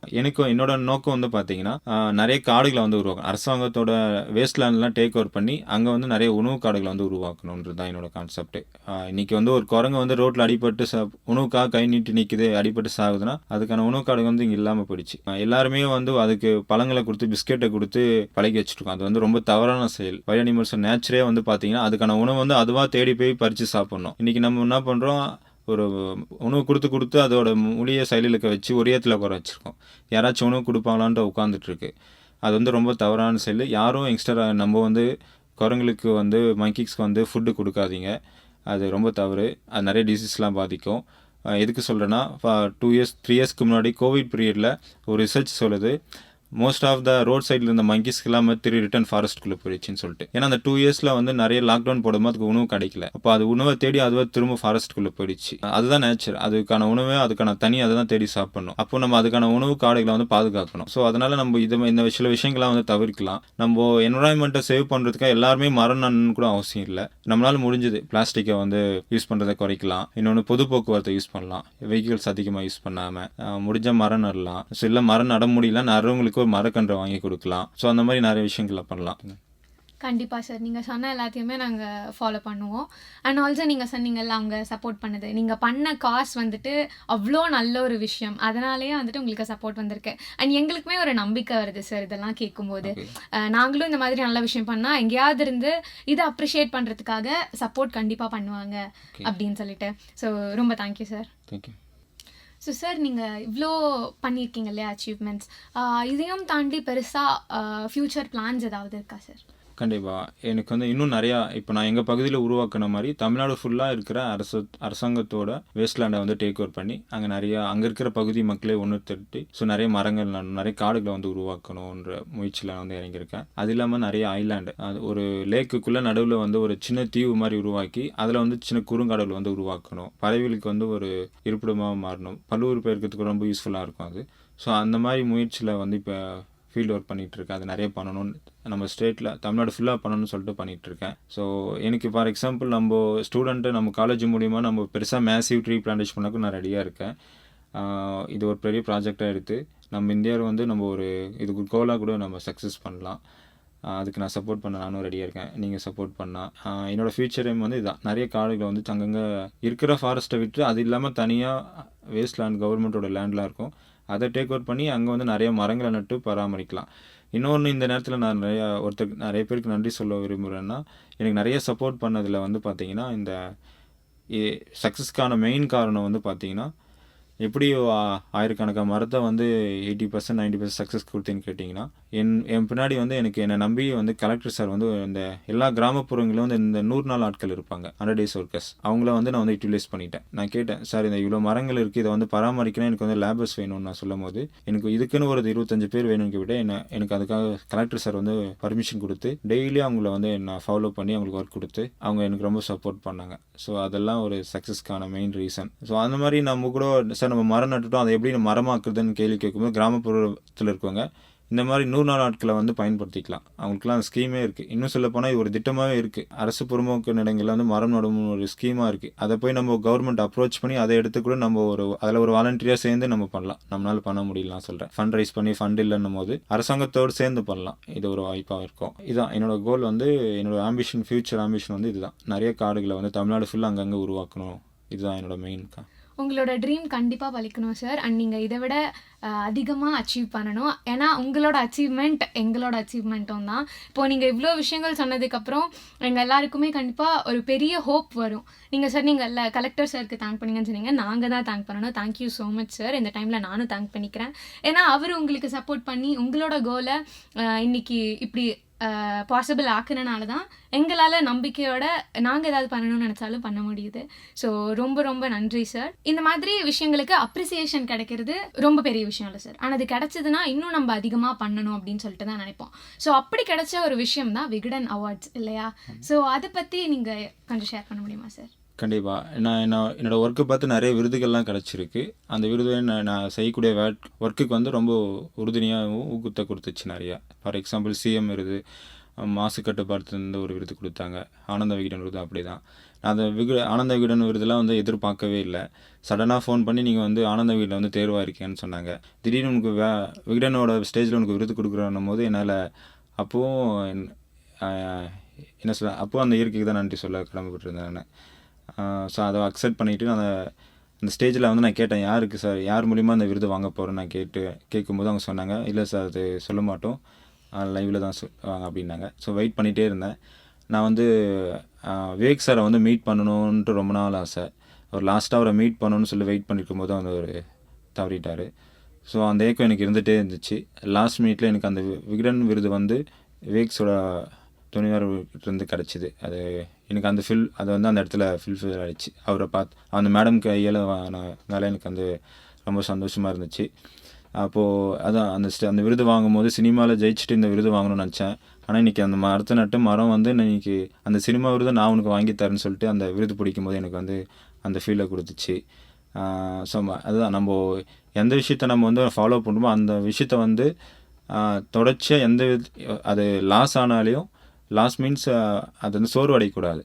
என்னோட நோக்கம் வந்து பார்த்தீங்கன்னா நிறைய காடுகளை வந்து உருவாக்கணும். அரசாங்கத்தோட வேஸ்ட் லேண்ட்லாம் டேக் ஓவர் பண்ணி அங்கே வந்து நிறைய உணவு காடுகளை வந்து உருவாக்கணுன்றது தான் என்னோட கான்செப்ட். இன்றைக்கி வந்து ஒரு குரங்கு வந்து ரோட்டில் அடிபட்டு உணவுக்காக கை நீட்டி நிற்குது, அடிபட்டு சாகுதுன்னா அதுக்கான உணவு காடுகள் வந்து இங்கே இல்லாமல் போயிடுச்சு. எல்லாருமே வந்து அதுக்கு பழங்களை கொடுத்து பிஸ்கெட்டை கொடுத்து பழகி வச்சுருக்கோம். அது வந்து ரொம்ப தவறான செயல். வைல்ட் அனிமல்ஸ் நேச்சரே வந்து பார்த்தீங்கன்னா அதுக்கான உணவு வந்து அதுவாக தேடி போய் பறித்து சாப்பிட்ணும். இன்றைக்கி நம்ம என்ன பண்ணுறோம், ஒரு உணவு கொடுத்து அதோட மொழியை செயலுக்க வச்சு ஒரு இடத்துல உட்கார வச்சுருக்கோம். யாராச்சும் உணவு கொடுப்பாங்களான்ட்டு உட்காந்துட்ருக்கு. அது வந்து ரொம்ப தவறான செயல். யாரும் யங்ஸ்டராக நம்ம வந்து குரங்களுக்கு வந்து மங்கிக்ஸ்க்கு வந்து ஃபுட்டு கொடுக்காதீங்க. அது ரொம்ப தவறு. அது நிறைய டிசீஸ்லாம் பாதிக்கும். எதுக்கு சொல்கிறேன்னா 2 இயர்ஸ் 3 இயர்ஸ்க்கு முன்னாடி கோவிட் பீரியடில் ஒரு ரிசர்ச் சொல்லுது, மோஸ்ட் ஆஃப் த ரோட் சைடில் இருந்த மங்கிஸ்க்கு எல்லாமே திரும்பி ரிட்டர்ன் ஃபாரஸ்ட்குள்ளே போயிடுச்சுன்னு சொல்லிட்டு. ஏன்னா அந்த 2 இயர்ஸில் வந்து நிறைய லாக்டவுன் போடும்போது அதுக்கு உணவு கிடைக்கல. அப்போ அது உணவை தேடி அதுவே திரும்ப ஃபாரஸ்ட்குள்ளே போயிடுச்சு. அதுதான் நேச்சர். அதுக்கான உணவே அதுக்கான தனி அதை தான் தேடி சாப்பிடணும். அப்போ நம்ம அதுக்கான உணவு காடுகளை வந்து பாதுகாக்கணும். ஸோ அதனால நம்ம இந்த சில விஷயங்கள்லாம் வந்து தவிர்க்கலாம். நம்ம என்வரான்மெண்ட்டை சேவ் பண்ணுறதுக்காக எல்லாருமே மரம் நடணும்னு கூட அவசியம் இல்லை. நம்மளால முடிஞ்சது பிளாஸ்டிக்கை வந்து யூஸ் பண்ணுறதை குறைக்கலாம். இன்னொன்று பொது போக்குவரத்தை யூஸ் பண்ணலாம். வெஹிக்கிள்ஸ் அதிகமாக யூஸ் பண்ணாமல் முடிஞ்ச மரம் நடலாம். ஸோ இல்லை மரம் நட முடியல நடுறவங்களுக்கு ஒரு மரக்கன்றை வாங்கி கொடுக்கலாம். ஸோ அந்த மாதிரி நிறைய விஷயங்களை பண்ணலாம். கண்டிப்பாக சார், நீங்கள் சொன்ன எல்லாத்தையுமே நாங்கள் ஃபாலோ பண்ணுவோம். அண்ட் ஆல்சோ நீங்கள் சொன்னீங்கல்ல அவங்க சப்போர்ட் பண்ணது, நீங்கள் பண்ண காஸ் வந்துட்டு அவ்வளோ நல்ல ஒரு விஷயம். அதனாலேயே வந்துட்டு உங்களுக்கு சப்போர்ட் வந்திருக்கு. அண்ட் எங்களுக்குமே ஒரு நம்பிக்கை வருது சார் இதெல்லாம் கேட்கும்போது. நாங்களும் இந்த மாதிரி நல்ல விஷயம் பண்ணால் எங்கேயாவது இருந்து இதை அப்ரிஷியேட் பண்ணுறதுக்காக சப்போர்ட் கண்டிப்பாக பண்ணுவாங்க அப்படின்னு சொல்லிட்டு. ஸோ ரொம்ப thank you sir. Thank you. So sir, நீங்கள் இவ்வளோ பண்ணியிருக்கீங்க இல்லையா அச்சீவ்மெண்ட்ஸ், இதையும் தாண்டி பெருசாக ஃப்யூச்சர் பிளான்ஸ் ஏதாவது இருக்கா சார்? கண்டிப்பாக. எனக்கு வந்து இன்னும் நிறையா இப்போ நான் எங்கள் பகுதியில் உருவாக்கின மாதிரி தமிழ்நாடு ஃபுல்லாக இருக்கிற அரசாங்கத்தோட வேஸ்ட்லேண்டை வந்து டேக் ஓவர் பண்ணி அங்கே இருக்கிற பகுதி மக்களே ஒன்று திரட்டி நிறைய மரங்கள் நிறைய காடுகளை வந்து உருவாக்கணுன்ற முயற்சியில் வந்து இறங்கியிருக்கேன். அது இல்லாமல் நிறைய ஐலாண்டு, அது ஒரு லேக்குக்குள்ளே நடுவில் வந்து ஒரு சின்ன தீவு மாதிரி உருவாக்கி அதில் வந்து சின்ன குறுங்காடுகள் வந்து உருவாக்கணும். பறவைகளுக்கு வந்து ஒரு இருப்பிடமாக மாறணும். பல்லுயிர் பெருக்கிறதுக்கு ரொம்ப யூஸ்ஃபுல்லாக இருக்கும் அது. ஸோ அந்த மாதிரி முயற்சியில் வந்து இப்போ ஃபீல்டு ஒர்க் பண்ணிகிட்ருக்கேன். அது நிறைய பண்ணணும்னு நம்ம ஸ்டேட்டில் தமிழ்நாடு ஃபுல்லாக பண்ணணும்னு சொல்லிட்டு பண்ணிகிட்ருக்கேன். ஸோ எனக்கு ஃபார் எக்ஸாம்பிள் நம்ம ஸ்டூடெண்ட்டு நம்ம காலேஜ் மூலிமா நம்ம பெருசாக மேசிவ் ட்ரீ பிளான்டேஷன் பண்ணக்கும் நான் ரெடியாக இருக்கேன். இது ஒரு பெரிய ப்ராஜெக்டாக எடுத்து நம்ம இந்தியாவில் வந்து நம்ம ஒரு இதுக்கு கோலாக கூட நம்ம சக்ஸஸ் பண்ணலாம். அதுக்கு நான் சப்போர்ட் பண்ண நானும் ரெடியாக இருக்கேன். நீங்கள் சப்போர்ட் பண்ணால் என்னோடய ஃபியூச்சர் எய்ம் வந்து இதுதான். நிறைய காடுகளை வந்து அங்கங்கே இருக்கிற ஃபாரஸ்ட்டை விட்டு அது இல்லாமல் தனியாக வேஸ்ட் லேண்ட் கவர்மெண்ட்டோட லேண்ட்லாம் இருக்கும், அதை டேக் ஓவர் பண்ணி அங்கே வந்து நிறைய மரங்களை நட்டு பராமரிக்கலாம். இன்னொன்று இந்த நேரத்தில் நான் நிறைய பேருக்கு நன்றி சொல்ல விரும்புகிறேன்னா, எனக்கு நிறைய சப்போர்ட் பண்ணதில் வந்து பார்த்திங்கன்னா இந்த சக்ஸஸ்க்கான மெயின் காரணம் வந்து பார்த்திங்கன்னா, எப்படி ஆயிரக்கணக்கான மரத்தை வந்து 80% 90% சக்ஸஸ் கொடுத்தேன்னு கேட்டிங்கன்னா, என் பின்னாடி வந்து என்னை நம்பி வந்து கலெக்டர் சார் வந்து இந்த எல்லா கிராமப்புறங்களும் வந்து இந்த 100 நாள் ஆட்கள் இருப்பாங்க, 100 days ஒர்க்கர்ஸ், அவங்கள வந்து நான் வந்து யூட்டிலைஸ் பண்ணிட்டேன். நான் கேட்டேன், சார் இந்த இவ்வளோ மரங்கள் இருக்குது, இதை வந்து பராமரிக்கணும், எனக்கு வந்து லேபர்ஸ் வேணும்னு நான் சொல்லும் போது எனக்கு இதுக்குன்னு ஒரு 25 பேர் வேணும்னு விட எனக்கு அதுக்காக கலெக்டர் சார் வந்து பர்மிஷன் கொடுத்து டெய்லி அவங்கள வந்து நான் ஃபாலோ பண்ணி அவங்களுக்கு ஒர்க் கொடுத்து அவங்க எனக்கு ரொம்ப சப்போர்ட் பண்ணாங்க. ஸோ அதெல்லாம் ஒரு சக்ஸஸ்க்கான மெயின் ரீசன். ஸோ அந்த மாதிரி நம்ம கூட சார் நம்ம மரம் நட்டுட்டோம், அதை எப்படி மரமாக்குறதுன்னு கேள்வி கேட்கும்போது கிராமப்புறத்தில் இருக்கவங்க இந்த மாதிரி 100 நாள் ஆட்களை வந்து பயன்படுத்திக்கலாம். அவங்களுக்குலாம் ஸ்கீமே இருக்குது. இன்னும் சொல்ல போனால் இது ஒரு திட்டமாகவே இருக்குது. அரசு புறம்போக்கு நிலங்களில் வந்து மரம் நடும் ஒரு ஸ்கீமாக இருக்குது. அதை போய் நம்ம கவர்மெண்ட் அப்ரோச் பண்ணி அதை எடுத்து கூட நம்ம அதில் ஒரு வாலண்டியராக சேர்ந்து நம்ம பண்ணலாம். நம்மளால் பண்ண முடியலாம் சொல்கிறேன். ஃபண்ட் ரைஸ் பண்ணி ஃபண்ட் இல்லைன்னும் போது அரசாங்கத்தோடு சேர்ந்து பண்ணலாம். இது ஒரு வாய்ப்பாக இருக்கும். இதுதான் என்னோடய கோல். வந்து என்னோடய ஆம்பிஷன், ஃபியூச்சர் ஆம்பிஷன் வந்து இதுதான். நிறைய காடுகளை வந்து தமிழ்நாடு ஃபுல்லாக அங்கங்கே உருவாக்கணும். இதுதான் என்னோடய மெயின்க்கா. உங்களோட ட்ரீம் கண்டிப்பாக பலிக்கணும் சார். அண்ட் நீங்கள் இதை விட அதிகமாக அச்சீவ் பண்ணணும். ஏன்னா உங்களோட அச்சீவ்மெண்ட் எங்களோட அச்சீவ்மெண்ட்டும் தான். இப்போது நீங்கள் இவ்வளோ விஷயங்கள் சொன்னதுக்கப்புறம் எங்கள் எல்லாருக்குமே கண்டிப்பாக ஒரு பெரிய ஹோப் வரும். நீங்கள் சொன்னீங்கல்ல கலெக்டர் சாருக்கு தேங்க் பண்ணீங்கன்னு சொன்னீங்க, நாங்கள் தான் தேங்க் பண்ணணும். Thank you so much sir. இந்த டைமில் நானும் தேங்க் பண்ணிக்கிறேன். ஏன்னா அவர் உங்களுக்கு சப்போர்ட் பண்ணி உங்களோட கோலை இன்னைக்கு இப்படி பாசிபிள் ஆக்குறனால தான் எங்களால் நம்பிக்கையோட நாங்கள் ஏதாவது பண்ணணும்னு நினச்சாலும் பண்ண முடியுது. ஸோ ரொம்ப ரொம்ப நன்றி சார். இந்த மாதிரி விஷயங்களுக்கு அப்ரிசியேஷன் கிடைக்கிறது ரொம்ப பெரிய விஷயம் இல்லை சார். ஆனால் அது கிடைச்சதுன்னா இன்னும் நம்ம அதிகமாக பண்ணணும் அப்படின்னு சொல்லிட்டு தான் நினைப்போம். ஸோ அப்படி கிடைச்ச ஒரு விஷயம் தான் விகடன் அவார்ட்ஸ் இல்லையா? ஸோ அதை பற்றி நீங்கள் கொஞ்சம் ஷேர் பண்ண முடியுமா சார்? கண்டிப்பாக. நான் என்னோடய ஒர்க்கை பார்த்து நிறைய விருதுகள்லாம் கிடச்சிருக்கு. அந்த விருது நான் செய்யக்கூடிய ஒர்க்குக்கு வந்து ரொம்ப உறுதுணையாகவும் ஊக்கத்தை கொடுத்துச்சு நிறையா. ஃபார் எக்ஸாம்பிள் சிஎம் விருது, மாசு கட்டுப்பாட்டுலேருந்து ஒரு விருது கொடுத்தாங்க. ஆனந்த விகடன் விருது அப்படி தான். நான் அந்த ஆனந்த விகடன் விருதுலாம் வந்து எதிர்பார்க்கவே இல்லை. சடனாக ஃபோன் பண்ணி நீங்கள் வந்து ஆனந்த விகடன் வந்து தேர்வாக இருக்கேன்னு சொன்னாங்க. திடீர்னு உனக்கு விகடனோட ஸ்டேஜில் உனக்கு விருது கொடுக்குறோன்னும் போது என்னால் அப்போவும் என்ன சொல்ல, அப்போது அந்த இயற்கைக்கு தான் நன்றி சொல்ல கடமைப்பட்டிருந்தேன் நான். ஸோ அதை அக்செப்ட் பண்ணிவிட்டு நான் அந்த ஸ்டேஜில் வந்து நான் கேட்டேன், யாருக்கு சார், யார் மூலிமா அந்த விருது வாங்க போகிறேன்னு நான் கேட்கும்போது அவங்க சொன்னாங்க, இல்லை சார் அது சொல்ல மாட்டோம், லைவில் தான் சொல்லுவாங்க அப்படின்னாங்க. ஸோ வெயிட் பண்ணிகிட்டே இருந்தேன். நான் வந்து விவேக் சாரை வந்து மீட் பண்ணணுன்ட்டு ரொம்ப நாள் ஆசை. ஒரு லாஸ்ட்டாக அவரை மீட் பண்ணணுன்னு சொல்லி வெயிட் பண்ணியிருக்கும் போது வந்து அவர் தவறிட்டார். ஸோ அந்த ஏக்கம் எனக்கு இருந்துகிட்டே இருந்துச்சு. லாஸ்ட் மினிட்ல எனக்கு அந்த விகடன் விருது வந்து விவேக்ஸோட துணைவர்கிட்டருந்து கிடச்சிது. அது எனக்கு அந்த அது வந்து அந்த இடத்துல ஃபில்ஃபில் ஆகிடுச்சு. அவரை அந்த மேடம் கையில் வேலை எனக்கு வந்து ரொம்ப சந்தோஷமாக இருந்துச்சு. அப்போது அதான் அந்த விருது வாங்கும்போது சினிமாவில் ஜெயிச்சுட்டு இந்த விருது வாங்கணும்னு நினச்சேன். ஆனால் இன்றைக்கி அந்த மரத்தை நட்டு மரம் வந்து இன்னைக்கு அந்த சினிமா விருதை நான் உனக்கு வாங்கி தரேன்னு சொல்லிட்டு அந்த விருது பிடிக்கும் போது எனக்கு வந்து அந்த ஃபீலை கொடுத்துச்சு. ஸோ அதுதான் நம்ம எந்த விஷயத்த நம்ம வந்து ஃபாலோ பண்ணுமோ அந்த விஷயத்த வந்து தொடர்ச்சியாக அது லாஸ் ஆனாலையும் லாஸ் மீன்ஸ் அது வந்து சோர்வடையக்கூடாது.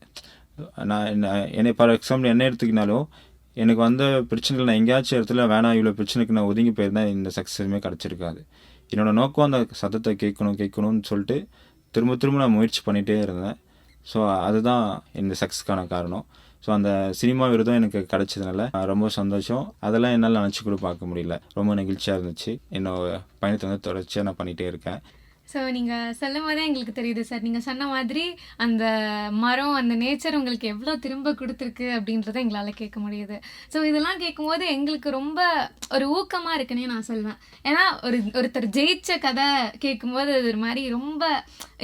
என்னை ஃபார் எக்ஸாம்பிள் என்ன எடுத்துக்கினாலும் எனக்கு வந்த பிரச்சனைகள் நான் எங்கேயாச்சும் இடத்துல வேணாம் இவ்வளோ பிரச்சனைக்கு நான் ஒதுங்கி போயிருந்தேன் இந்த சக்ஸஸுமே கிடச்சிருக்காது. என்னோடய நோக்கம் அந்த சத்தத்தை கேட்கணும்னு சொல்லிட்டு திரும்ப திரும்ப நான் முயற்சி பண்ணிகிட்டே இருந்தேன். ஸோ அதுதான் இந்த சக்ஸஸ்க்கான காரணம். ஸோ அந்த சினிமா விருதும் எனக்கு கிடச்சதுனால ரொம்ப சந்தோஷம். அதெல்லாம் என்னால் நினச்சி கூட பார்க்க முடியல. ரொம்ப நெகிழ்ச்சியாக இருந்துச்சு. என்னோட பயணத்தை வந்து தொடர்ச்சியாக நான் பண்ணிகிட்டே இருக்கேன். ஸோ நீங்கள் சொல்லும் போதே எங்களுக்கு தெரியுது சார், நீங்கள் சொன்ன மாதிரி அந்த மரம் அந்த நேச்சர் உங்களுக்கு எவ்வளோ திரும்ப கொடுத்துருக்கு அப்படின்றத எங்களால் கேட்க முடியுது. ஸோ இதெல்லாம் கேட்கும்போது எங்களுக்கு ரொம்ப ஒரு ஊக்கமாக இருக்குன்னே நான் சொல்வேன். ஏன்னா ஒருத்தர் ஜெயிச்ச கதை கேட்கும்போது அது ஒரு மாதிரி ரொம்ப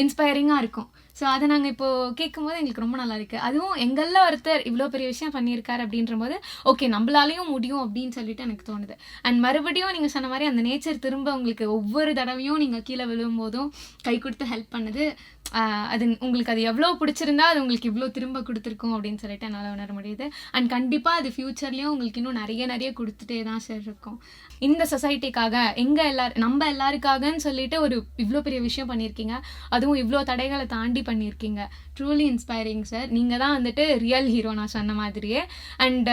இன்ஸ்பைரிங்காக இருக்கும். ஸோ அதை நாங்கள் இப்போது கேட்கும்போது எங்களுக்கு ரொம்ப நல்லா இருக்குது. அதுவும் எங்களில் ஒருத்தர் இவ்வளோ பெரிய விஷயம் பண்ணியிருக்காரு அப்படின்ற போது ஓகே நம்மளாலையும் முடியும் அப்படின்னு சொல்லிட்டு எனக்கு தோணுது. அண்ட் மறுபடியும் நீங்கள் சொன்ன மாதிரி அந்த நேச்சர் திரும்ப உங்களுக்கு ஒவ்வொரு தடவையும் நீங்கள் கீழே விழும்போதும் கை கொடுத்து ஹெல்ப் பண்ணுது. அது உங்களுக்கு அது எவ்வளோ பிடிச்சிருந்தா அது உங்களுக்கு இவ்வளோ திரும்ப கொடுத்துருக்கும் அப்படின்னு சொல்லிட்டு என்னால் உணர முடியுது. அண்ட் கண்டிப்பாக அது ஃப்யூச்சர்லேயும் உங்களுக்கு இன்னும் நிறைய கொடுத்துட்டே தான் சார் இருக்கும். இந்த சொசைட்டிக்காக நம்ம எல்லாருக்காகன்னு சொல்லிட்டு இவ்வளோ பெரிய விஷயம் பண்ணியிருக்கீங்க. அதுவும் இவ்வளோ தடைகளை தாண்டி பண்ணியிருக்கீங்க. Truly inspiring sir. நீங்கள் தான் வந்துட்டு ரியல் ஹீரோ நான் சொன்ன மாதிரியே. அண்ட்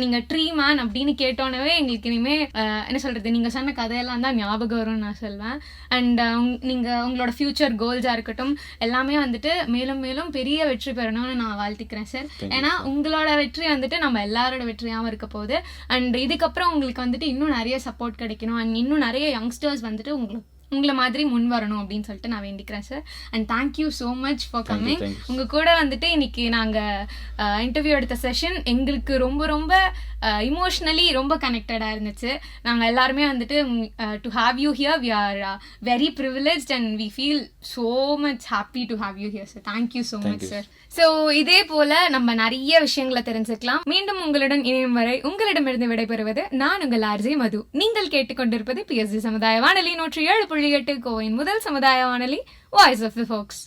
நீங்கள் ட்ரீ மேன் அப்படின்னு கேட்டோன்னே எங்களுக்கு இனிமேல் என்ன சொல்கிறது, நீங்கள் சொன்ன கதையெல்லாம் தான் ஞாபகம் வரும்னு நான் சொல்வேன். அண்ட் நீங்கள் உங்களோட ஃப்யூச்சர் கோல்ஸாக இருக்கட்டும் எல்லாமே வந்துட்டு மேலும் மேலும் பெரிய வெற்றி பெறணும்னு நான் வாழ்த்திக்கிறேன் சார். ஏன்னா உங்களோட வெற்றி வந்துட்டு நம்ம எல்லாரோட வெற்றியாகவும் இருக்க போகுது. அண்ட் இதுக்கப்புறம் உங்களுக்கு வந்துட்டு இன்னும் நிறைய சப்போர்ட் கிடைக்கணும். அண்ட் இன்னும் நிறைய யங்ஸ்டர்ஸ் வந்துட்டு உங்களை மாதிரி முன் வரணும் அப்படின்னு சொல்லிட்டு நான் வேண்டிக்கிறேன் sir. And thank you so much for coming. உங்கள் கூட வந்துட்டு இன்னைக்கு நாங்கள் இன்டர்வியூ எடுத்த செஷன் எங்களுக்கு ரொம்ப ரொம்ப இமோஷ்னலி ரொம்ப கனெக்டடாக இருந்துச்சு. நாங்கள் எல்லாருமே வந்துட்டு to have you here we are very privileged and we feel so much happy to have you here sir. Thank you so much sir. So இதே போல் நம்ம நிறைய விஷயங்களை தெரிஞ்சுக்கலாம். மீண்டும் உங்களுடன் இணையும் வரை உங்களிடமிருந்து விடைபெறுவது நான் உங்கள் ஆர்ஜே மது. நீங்கள் கேட்டுக்கொண்டிருப்பது PSG சமுதாய வானொலி 107.8 கோவையின் முதல் சமுதாய வானொலி வாய்ஸ் ஆஃப் தி ஃபோக்ஸ்.